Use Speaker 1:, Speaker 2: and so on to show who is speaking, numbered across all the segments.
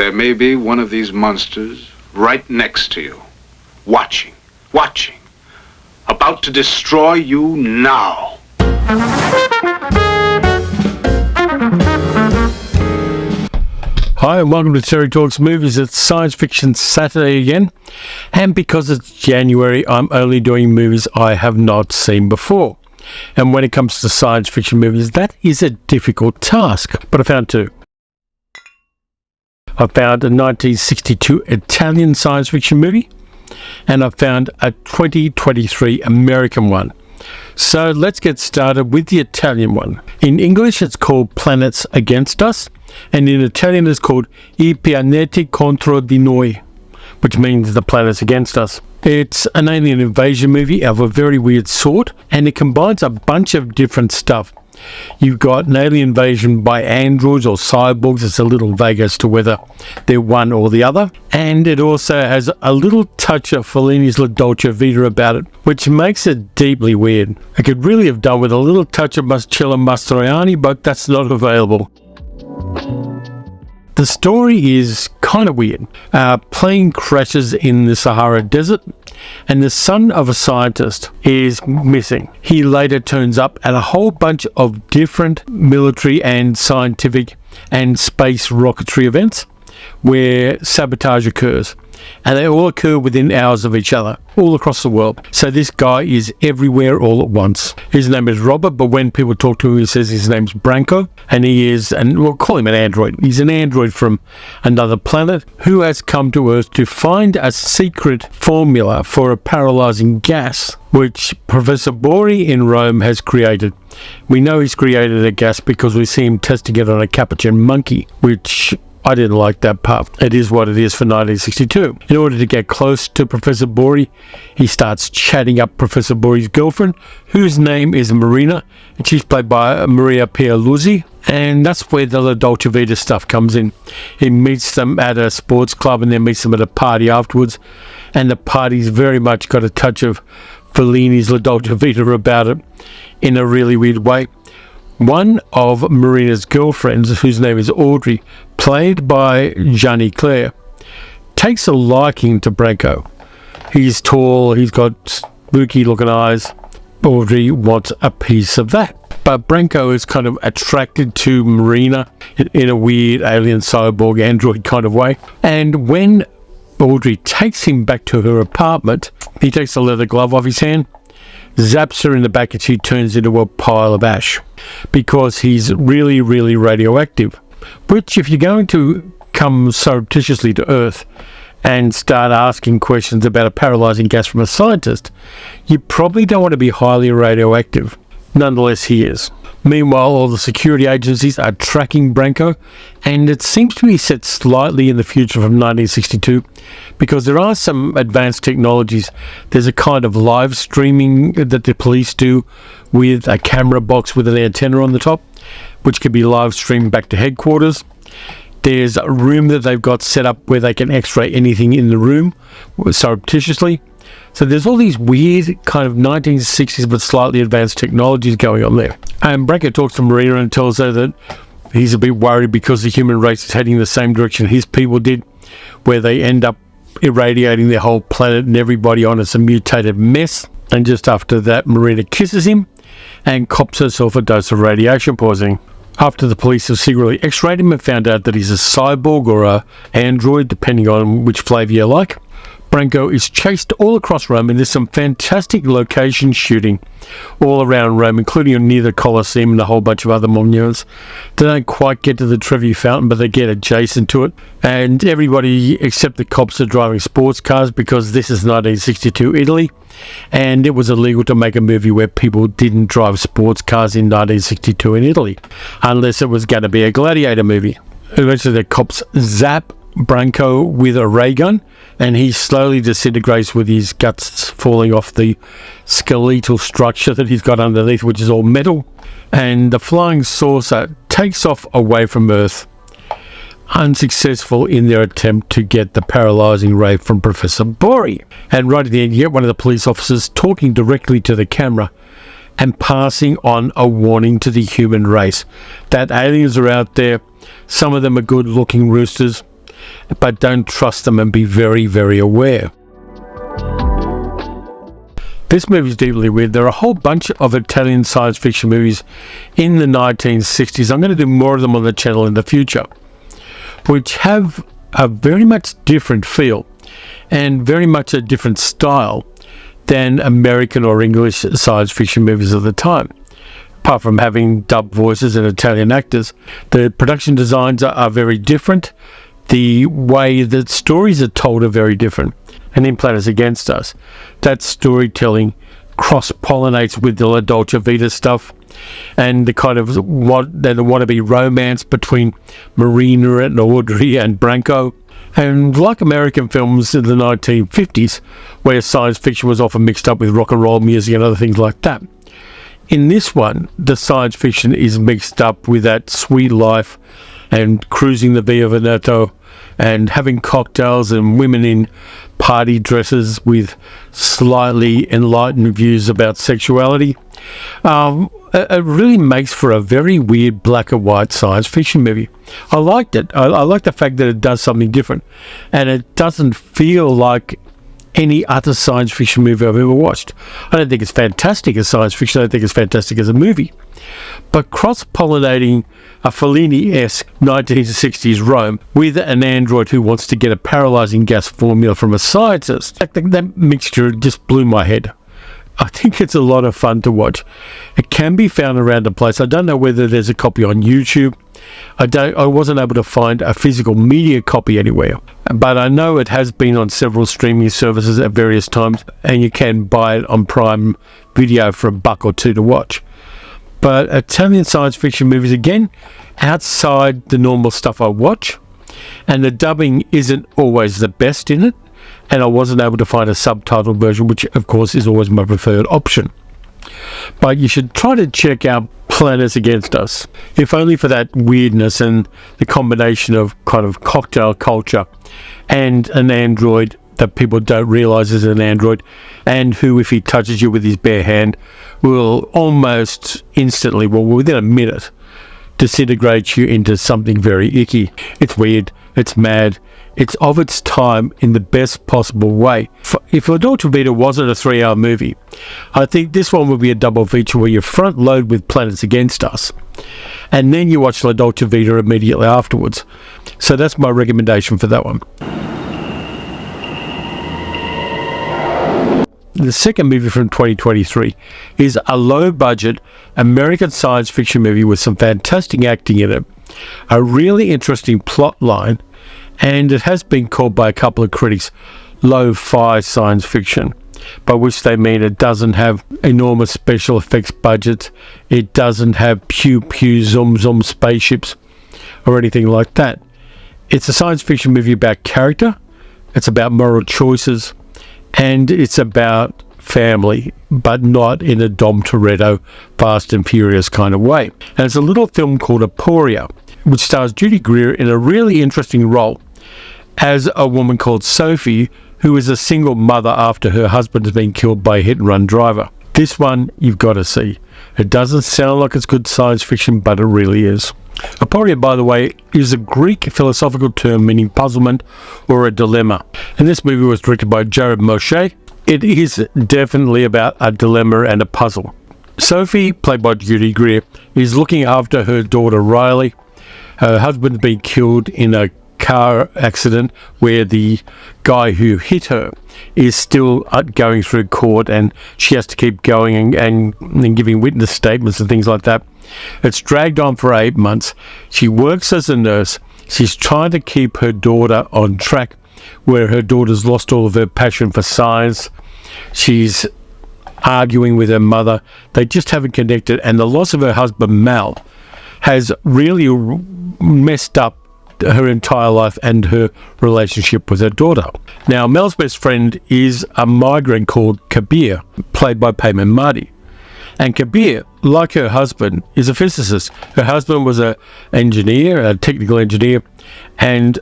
Speaker 1: there may be one of these monsters right next to you, watching, about to destroy you now.
Speaker 2: Hi and welcome to Terry Talks Movies. It's Science Fiction Saturday again, and because it's January, I'm only doing movies I have not seen before. And when it comes to science fiction movies, that is a difficult task, but I found two. I found a 1962 Italian science fiction movie, and I found a 2023 American one. So let's get started with the Italian one. In English it's called Planets Against Us, and in Italian it's called I Pianeti Contro di Noi, which means the planets against us. It's an alien invasion movie of a very weird sort, and it combines a bunch of different stuff. You've got an alien invasion by androids or cyborgs. It's a little vague as to whether they're one or the other. And it also has a little touch of Fellini's La Dolce Vita about it, which makes it deeply weird. It could really have done with a little touch of Marcello Mastroianni, but that's not available. The story is kind of weird. A plane crashes in the Sahara Desert, and the son of a scientist is missing. He later turns up at a whole bunch of different military and scientific and space rocketry events where sabotage occurs, and they all occur within hours of each other all across the world. So this guy is everywhere all at once. His name is Robert, but when people talk to him he says his name's Branco, and he is, and we'll call him an android. He's an android from another planet who has come to Earth to find a secret formula for a paralyzing gas which Professor Bori in Rome has created. We know he's created a gas because we see him testing it on a capuchin monkey, which I didn't like that part. It is what it is for 1962. In order to get close to Professor Bori, he starts chatting up Professor Bori's girlfriend, whose name is Marina, and she's played by Maria Pierluzzi, and that's where the La Dolce Vita stuff comes in. He meets them at a sports club and then meets them at a party afterwards, and the party's very much got a touch of Fellini's La Dolce Vita about it in a really weird way. One of Marina's girlfriends, whose name is Audrey, played by Gianni Clare, takes a liking to Branco. He's tall, he's got spooky looking eyes. Audrey wants a piece of that. But Branco is kind of attracted to Marina in a weird alien cyborg android kind of way. And when Audrey takes him back to her apartment, he takes the leather glove off his hand, zaps her in the back, and she turns into a pile of ash because he's really, really radioactive. Which, if you're going to come surreptitiously to Earth and start asking questions about a paralyzing gas from a scientist, you probably don't want to be highly radioactive. Nonetheless, he is. Meanwhile, all the security agencies are tracking Branco, and it seems to be set slightly in the future from 1962 because there are some advanced technologies. There's a kind of live streaming that the police do with a camera box with an antenna on the top, which can be live streamed back to headquarters. There's a room that they've got set up where they can x-ray anything in the room surreptitiously. So there's all these weird kind of 1960s but slightly advanced technologies going on there. And Branco talks to Marina and tells her that he's a bit worried because the human race is heading the same direction his people did, where they end up irradiating their whole planet and everybody on it's a mutated mess. And just after that, Marina kisses him and cops herself a dose of radiation poisoning. After the police have secretly x-rayed him and found out that he's a cyborg or a android, depending on which flavour you like, Branco is chased all across Rome, and there's some fantastic location shooting all around Rome, including near the Colosseum and a whole bunch of other monuments. They don't quite get to the Trevi Fountain, but they get adjacent to it. And everybody except the cops are driving sports cars because this is 1962 Italy, and it was illegal to make a movie where people didn't drive sports cars in 1962 in Italy, unless it was going to be a gladiator movie. Eventually the cops zap Branco with a ray gun, and he slowly disintegrates with his guts falling off the skeletal structure that he's got underneath, which is all metal. And the flying saucer takes off away from Earth, unsuccessful in their attempt to get the paralysing ray from Professor Bori. And right at the end, you get one of the police officers talking directly to the camera and passing on a warning to the human race that aliens are out there. Some of them are good-looking roosters, but don't trust them and be very, very aware. This movie is deeply weird. There are a whole bunch of Italian science fiction movies in the 1960s. I'm going to do more of them on the channel in the future, which have a very much different feel and very much a different style than American or English science fiction movies of the time. Apart from having dubbed voices and Italian actors, the production designs are very different. The way that stories are told are very different. And in Planets Against Us, that storytelling cross-pollinates with the La Dolce Vita stuff and the kind of the wannabe romance between Marina and Audrey and Branco. And like American films in the 1950s, where science fiction was often mixed up with rock and roll music and other things like that, in this one, the science fiction is mixed up with that sweet life and cruising the Via Veneto and having cocktails and women in party dresses with slightly enlightened views about sexuality. It really makes for a very weird black and white science fiction movie. I liked it. I like the fact that it does something different, and it doesn't feel like any other science fiction movie I've ever watched. I don't think it's fantastic as science fiction. I don't think it's fantastic as a movie. But cross-pollinating a Fellini-esque 1960s Rome with an android who wants to get a paralyzing gas formula from a scientist, that mixture just blew my head. I think it's a lot of fun to watch. It can be found around the place. I don't know whether there's a copy on YouTube. I wasn't able to find a physical media copy anywhere, but I know it has been on several streaming services at various times, and you can buy it on Prime Video for $1 or $2 to watch. But Italian science fiction movies, again, outside the normal stuff I watch, and the dubbing isn't always the best in it, and I wasn't able to find a subtitled version, which of course is always my preferred option. But you should try to check out Planets Against Us, if only for that weirdness and the combination of kind of cocktail culture and an android that people don't realize is an android, and who, if he touches you with his bare hand, will almost instantly, well, within a minute, disintegrate you into something very icky. It's weird, it's mad, it's of its time in the best possible way. If La Dolce Vita wasn't a 3-hour movie, I think this one would be a double feature where you front load with Planets Against Us, and then you watch La Dolce Vita immediately afterwards. So that's my recommendation for that one. The second movie from 2023 is a low-budget American science fiction movie with some fantastic acting in it, a really interesting plot line, and it has been called by a couple of critics lo-fi science fiction, by which they mean it doesn't have enormous special effects budgets, it doesn't have pew-pew zoom-zoom spaceships or anything like that. It's a science fiction movie about character, it's about moral choices, and it's about family, but not in a Dom Toretto Fast and Furious kind of way. And it's a little film called Aporia, which stars Judy Greer in a really interesting role as a woman called Sophie, who is a single mother after her husband has been killed by a hit-and-run driver. This one you've got to see. It doesn't sound like it's good science fiction, but it really is. Aporia, by the way, is a Greek philosophical term meaning puzzlement or a dilemma. And this movie was directed by Jared Moshe. It is definitely about a dilemma and a puzzle. Sophie, played by Judy Greer, is looking after her daughter Riley. Her husband's been killed in a car accident where the guy who hit her is still going through court, and she has to keep going and giving witness statements and things like that. It's dragged on for 8 months. She works as a nurse. She's trying to keep her daughter on track, where her daughter's lost all of her passion for science. She's arguing with her mother. They just haven't connected, and the loss of her husband Mal has really messed up her entire life and her relationship with her daughter. Now, Mel's best friend is a migrant called Kabir, played by Payman Mardi. And Kabir, like her husband, is a physicist. Her husband was a technical engineer, and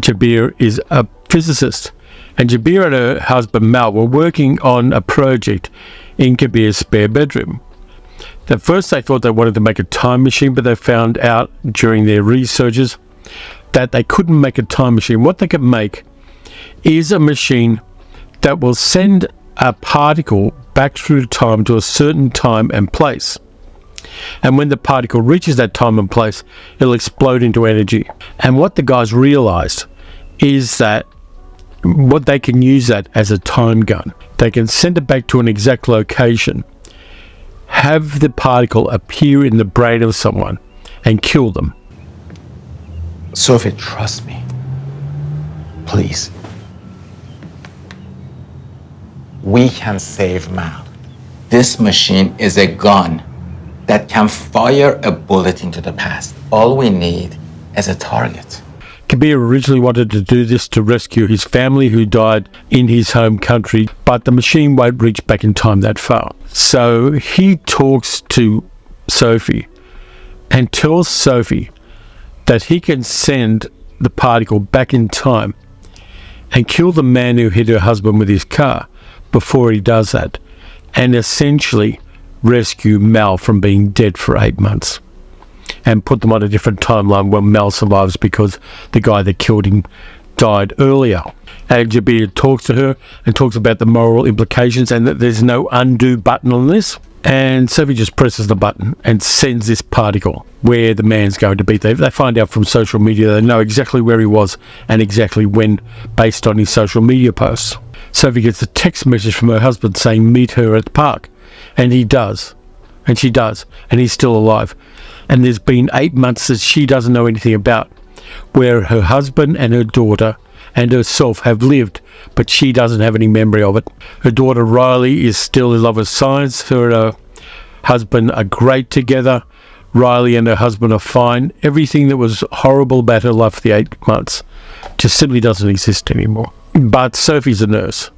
Speaker 2: Kabir is a physicist. And Kabir and her husband Mal were working on a project in Kabir's spare bedroom. At first they thought they wanted to make a time machine, but they found out during their researches that they couldn't make a time machine. What they could make is a machine that will send a particle back through time to a certain time and place. And when the particle reaches that time and place, it'll explode into energy. And what the guys realized is that what they can use that as a time gun. They can send it back to an exact location, have the particle appear in the brain of someone, and kill them.
Speaker 3: Sophie, trust me. Please. We can save Mal. This machine is a gun that can fire a bullet into the past. All we need is a target.
Speaker 2: Kabir originally wanted to do this to rescue his family who died in his home country, but the machine won't reach back in time that far. So he talks to Sophie and tells Sophie that he can send the particle back in time and kill the man who hit her husband with his car before he does that, and essentially rescue Mal from being dead for 8 months and put them on a different timeline where Mal survives because the guy that killed him died earlier. And Jabir talks to her and talks about the moral implications and that there's no undo button on this. And Sophie just presses the button and sends this particle where the man's going to be. They find out from social media. They know exactly where he was and exactly when based on his social media posts. Sophie gets a text message from her husband saying meet her at the park. And he does. And she does. And he's still alive. And there's been 8 months that she doesn't know anything about, where her husband and her daughter and herself have lived, but she doesn't have any memory of it. Her daughter Riley is still in love with science. Her and her husband are great together. Riley and her husband are fine. Everything that was horrible about her life for the 8 months just simply doesn't exist anymore. But Sophie's a nurse,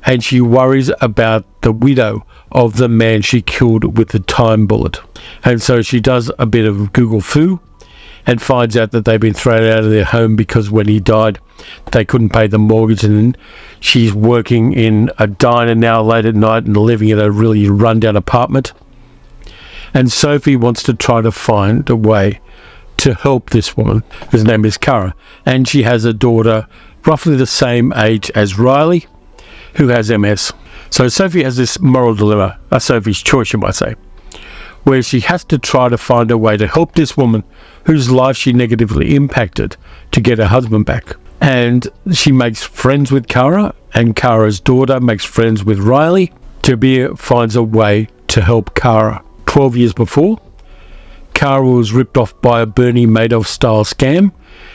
Speaker 2: and she worries about the widow of the man she killed with the time bullet. And so she does a bit of Google foo and finds out that they've been thrown out of their home because when he died, they couldn't pay the mortgage, and she's working in a diner now late at night and living in a really rundown apartment. And Sophie wants to try to find a way to help this woman, whose name is Kara, and she has a daughter roughly the same age as Riley, who has MS. So Sophie has this moral dilemma, Sophie's choice, you might say, where she has to try to find a way to help this woman whose life she negatively impacted to get her husband back. And she makes friends with Kara, and Kara's daughter makes friends with Riley. Jabir finds a way to help Kara. 12 years before, Kara was ripped off by a Bernie Madoff style scam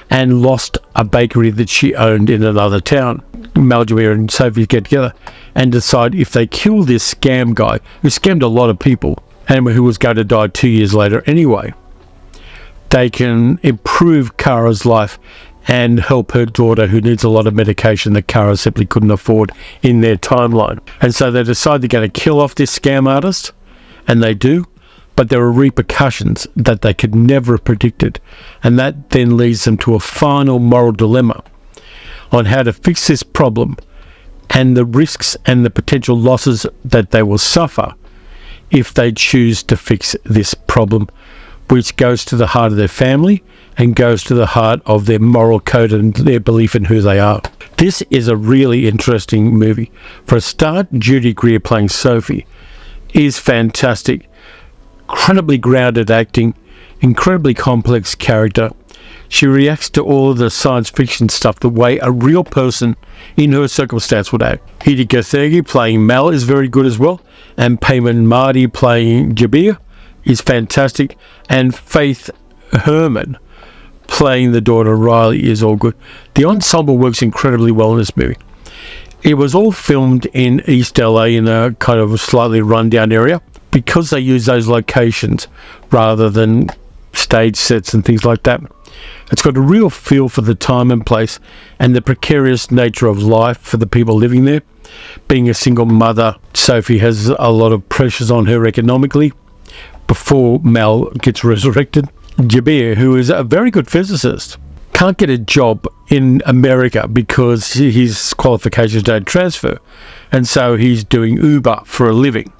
Speaker 2: and lost a bakery that she owned in another town. Jabir and Sophie get together and decide if they kill this scam guy who scammed a lot of people and who was going to die 2 years later anyway, they can improve Kara's life and help her daughter who needs a lot of medication that Kara simply couldn't afford in their timeline. And so they decide they're going to kill off this scam artist, and they do, but there are repercussions that they could never have predicted, and that then leads them to a final moral dilemma on how to fix this problem and the risks and the potential losses that they will suffer if they choose to fix this problem, which goes to the heart of their family and goes to the heart of their moral code and their belief in who they are. This is a really interesting movie. For a start, Judy Greer playing Sophie is fantastic. Incredibly grounded acting, incredibly complex character. She reacts to all of the science fiction stuff the way a real person in her circumstance would act. Hidi Gerthegi playing Mal is very good as well, and Payman Mardi playing Jabir is fantastic, and Faith Herman playing the daughter Riley is all good. The ensemble works incredibly well in this movie. It was all filmed in East LA in a kind of a slightly rundown area because they use those locations rather than stage sets and things like that. It's got a real feel for the time and place and the precarious nature of life for the people living there. Being a single mother, Sophie has a lot of pressures on her economically before Mal gets resurrected. Jabir, who is a very good physicist, can't get a job in America because his qualifications don't transfer, and so he's doing Uber for a living.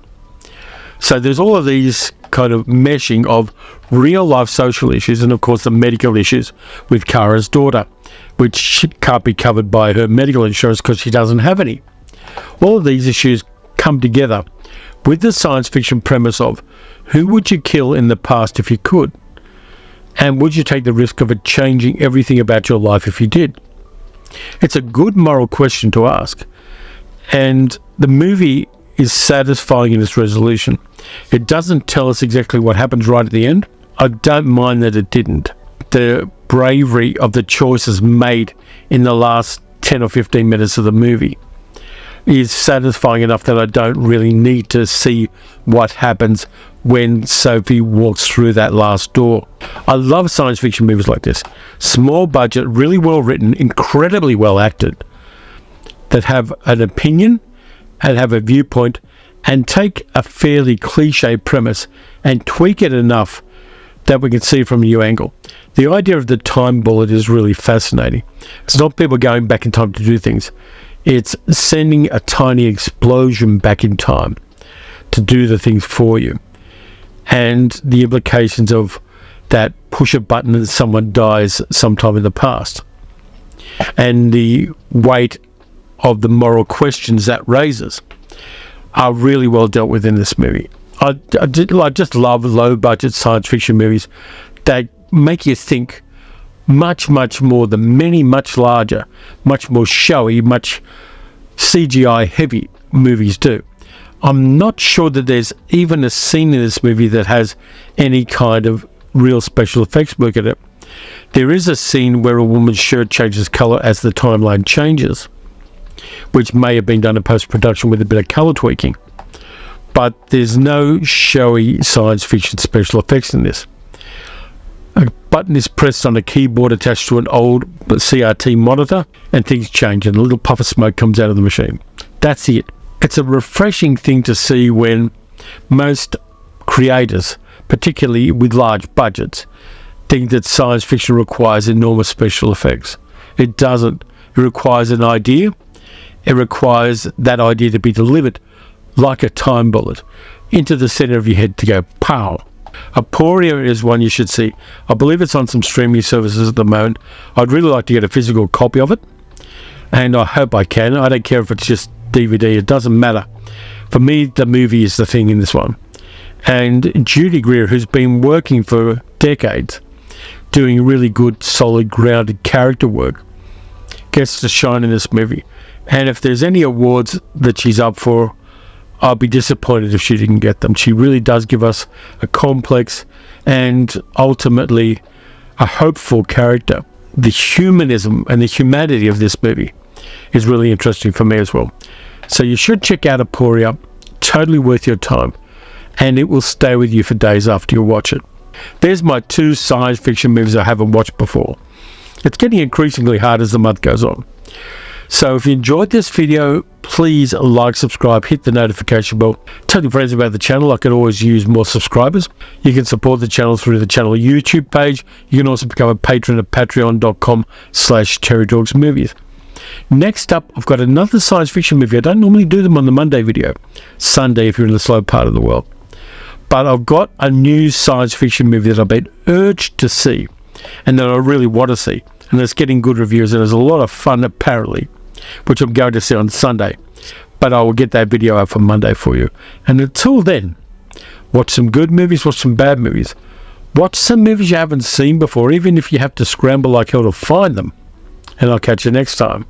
Speaker 2: So there's all of these kind of meshing of real life social issues and of course the medical issues with Kara's daughter, which can't be covered by her medical insurance because she doesn't have any. All of these issues come together with the science fiction premise of who would you kill in the past if you could? And would you take the risk of it changing everything about your life if you did? It's a good moral question to ask. And the movie is satisfying in its resolution. It doesn't tell us exactly what happens right at the end. I don't mind that it didn't. The bravery of the choices made in the last 10 or 15 minutes of the movie is satisfying enough that I don't really need to see what happens when Sophie walks through that last door. I love science fiction movies like this. Small budget, really well written, incredibly well acted, that have an opinion and have a viewpoint and take a fairly cliche premise and tweak it enough that we can see it from a new angle. The idea of the time bullet is really fascinating. It's not people going back in time to do things. It's sending a tiny explosion back in time to do the things for you. And the implications of that, push a button and someone dies sometime in the past. And the weight of the moral questions that raises are really well dealt with in this movie. I just love low budget science fiction movies that make you think much more than many much larger, much more showy, much CGI heavy movies do. I'm not sure that there's even a scene in this movie that has any kind of real special effects work in it. There is a scene where a woman's shirt changes colour as the timeline changes, which may have been done in post-production with a bit of colour tweaking. But there's no showy science fiction special effects in this. A button is pressed on a keyboard attached to an old CRT monitor and things change and a little puff of smoke comes out of the machine. That's it. It's a refreshing thing to see when most creators, particularly with large budgets, think that science fiction requires enormous special effects. It doesn't. It requires an idea. It requires that idea to be delivered like a time bullet into the center of your head to go pow. Aporia is one you should see. I believe it's on some streaming services at the moment. I'd really like to get a physical copy of it, and I hope I can. I don't care if it's just DVD, it doesn't matter. For me, the movie is the thing in this one. And Judy Greer, who's been working for decades, doing really good, solid, grounded character work, gets to shine in this movie. And if there's any awards that she's up for, I'll be disappointed if she didn't get them. She really does give us a complex and ultimately a hopeful character. The humanism and the humanity of this movie is really interesting for me as well. So you should check out Aporia. Totally worth your time. And it will stay with you for days after you watch it. There's my 2 science fiction movies I haven't watched before. It's getting increasingly hard as the month goes on. So if you enjoyed this video, please like, subscribe, hit the notification bell. Tell your friends about the channel. I could always use more subscribers. You can support the channel through the channel YouTube page. You can also become a patron at patreon.com/TerryTalksMovies. Next up, I've got another science fiction movie. I don't normally do them on the Monday video. Sunday if you're in the slow part of the world. But I've got a new science fiction movie that I've been urged to see and that I really want to see. And it's getting good reviews and there's a lot of fun apparently, which I'm going to see on Sunday. But I will get that video out for Monday for you. And until then, watch some good movies, watch some bad movies. Watch some movies you haven't seen before, even if you have to scramble like hell to find them. And I'll catch you next time.